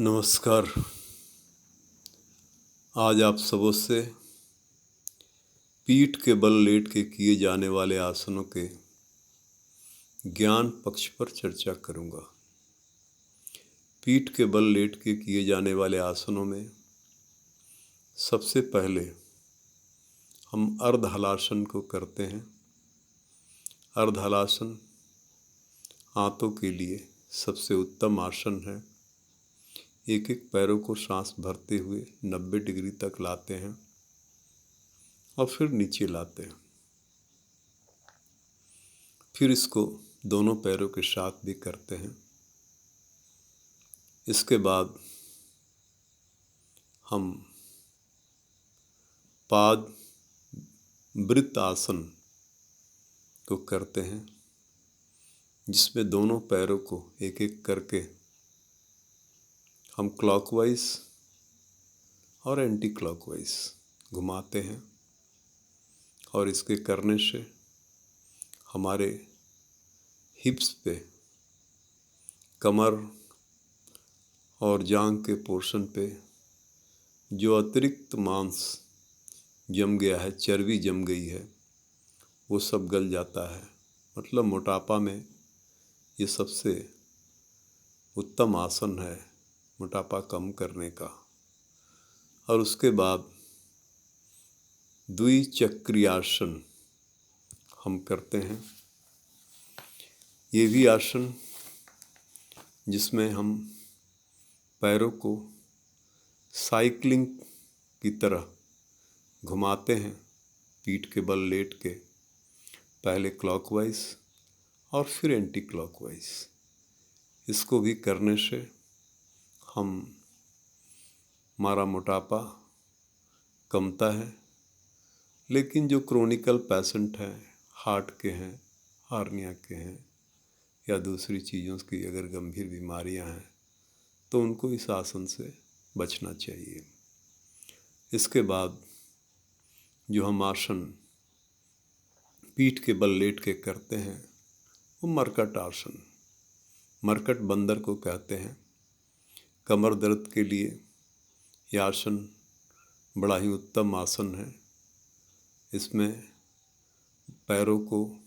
नमस्कार। आज आप सबों से पीठ के बल लेट के किए जाने वाले आसनों के ज्ञान पक्ष पर चर्चा करूंगा। पीठ के बल लेट के किए जाने वाले आसनों में सबसे पहले हम अर्ध हलासन को करते हैं। अर्ध हलासन हाथों के लिए सबसे उत्तम आसन है। एक एक पैरों को सांस भरते हुए 90 डिग्री तक लाते हैं और फिर नीचे लाते हैं। फिर इसको दोनों पैरों के साथ भी करते हैं। इसके बाद हम पाद वृत्त आसन को करते हैं, जिसमें दोनों पैरों को एक एक करके हम क्लॉकवाइज और एंटी क्लॉकवाइज घुमाते हैं। और इसके करने से हमारे हिप्स पे, कमर और जांघ के पोर्शन पे जो अतिरिक्त मांस जम गया है, चर्बी जम गई है, वो सब गल जाता है। मतलब मोटापा में ये सबसे उत्तम आसन है मोटापा कम करने का। और उसके बाद द्विचक्रियासन हम करते हैं। ये भी आसन जिसमें हम पैरों को साइकिलिंग की तरह घुमाते हैं, पीठ के बल लेट के, पहले क्लॉकवाइज और फिर एंटी क्लॉकवाइज। इसको भी करने से हमारा मोटापा कमता है। लेकिन जो क्रोनिकल पेशेंट हैं, हार्ट के हैं, हार्निया के हैं या दूसरी चीज़ों की अगर गंभीर बीमारियां हैं, तो उनको इस आसन से बचना चाहिए। इसके बाद जो हम आसन पीठ के बल लेट के करते हैं, वो मरकट आसन, मरकट बंदर को कहते हैं। कमर दर्द के लिए यह आसन बड़ा ही उत्तम आसन है। इसमें पैरों को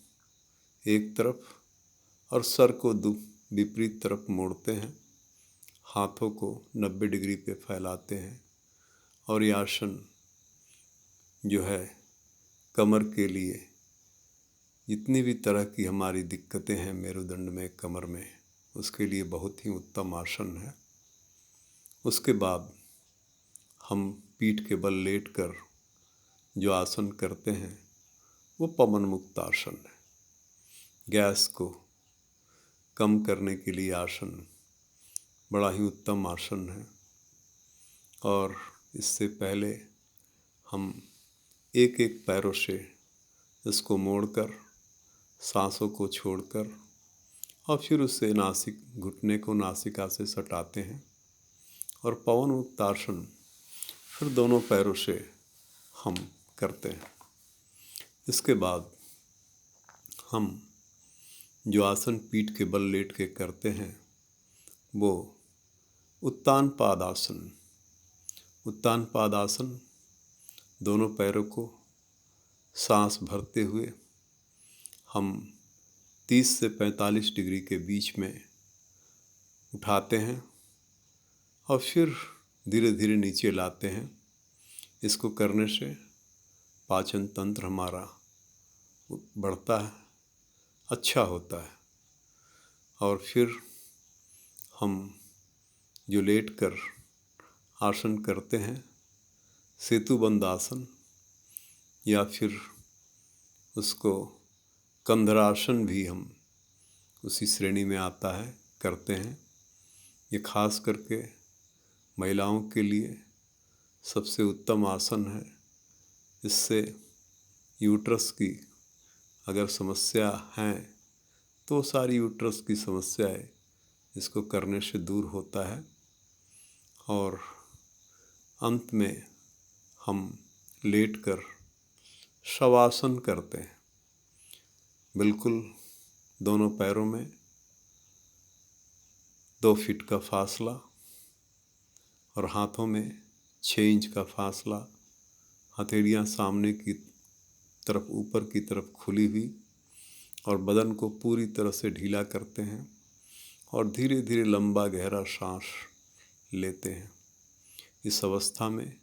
एक तरफ और सर को विपरीत तरफ मोड़ते हैं, हाथों को 90 डिग्री पे फैलाते हैं। और यह आसन जो है कमर के लिए, जितनी भी तरह की हमारी दिक्कतें हैं मेरुदंड में, कमर में, उसके लिए बहुत ही उत्तम आसन है। उसके बाद हम पीठ के बल लेट कर जो आसन करते हैं, वो पवन मुक्त आसन है। गैस को कम करने के लिए आसन बड़ा ही उत्तम आसन है। और इससे पहले हम एक एक पैरों से इसको मोड़कर, सांसों को छोड़कर और फिर उससे घुटने को नासिका से सटाते हैं। और पवन मुक्त आसन फिर दोनों पैरों से हम करते हैं। इसके बाद हम जो आसन पीठ के बल लेट के करते हैं, वो उत्तान पादासन। उत्तान पादासन दोनों पैरों को सांस भरते हुए हम 30 से 45 डिग्री के बीच में उठाते हैं और फिर धीरे धीरे नीचे लाते हैं। इसको करने से पाचन तंत्र हमारा बढ़ता है, अच्छा होता है। और फिर हम जो लेट कर आसन करते हैं, सेतुबंद आसन, या फिर उसको कंधरासन भी हम उसी श्रेणी में आता है, करते हैं। ये खास करके महिलाओं के लिए सबसे उत्तम आसन है। इससे यूट्रस की अगर समस्या है, तो सारी यूट्रस की समस्याएं इसको करने से दूर होता है। और अंत में हम लेटकर शवासन करते हैं। बिल्कुल दोनों पैरों में 2 फीट का फासला, और हाथों में 6 इंच का फासला, हथेलियाँ सामने की तरफ ऊपर की तरफ खुली हुई, और बदन को पूरी तरह से ढीला करते हैं और धीरे धीरे लंबा गहरा सांस लेते हैं। इस अवस्था में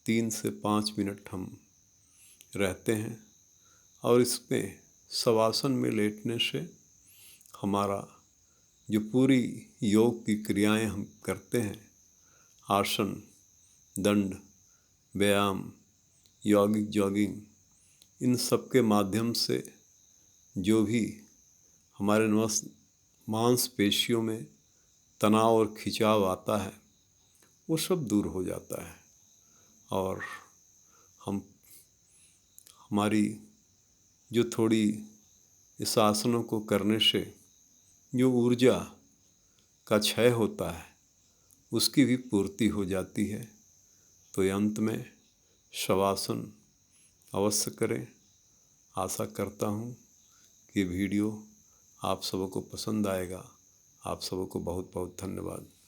3 से 5 मिनट हम रहते हैं और इसमें शवासन में लेटने से हमारा जो पूरी योग की क्रियाएं हम करते हैं, आसन, दंड, व्यायाम, यौगिक जॉगिंग, इन सब के माध्यम से जो भी हमारे मांसपेशियों में तनाव और खिंचाव आता है वो सब दूर हो जाता है और हमारी जो थोड़ी इस आसनों को करने से जो ऊर्जा का क्षय होता है उसकी भी पूर्ति हो जाती है। तो अंत में शवासन अवश्य करें। आशा करता हूँ कि वीडियो आप सबों को पसंद आएगा। आप सबों को बहुत बहुत धन्यवाद।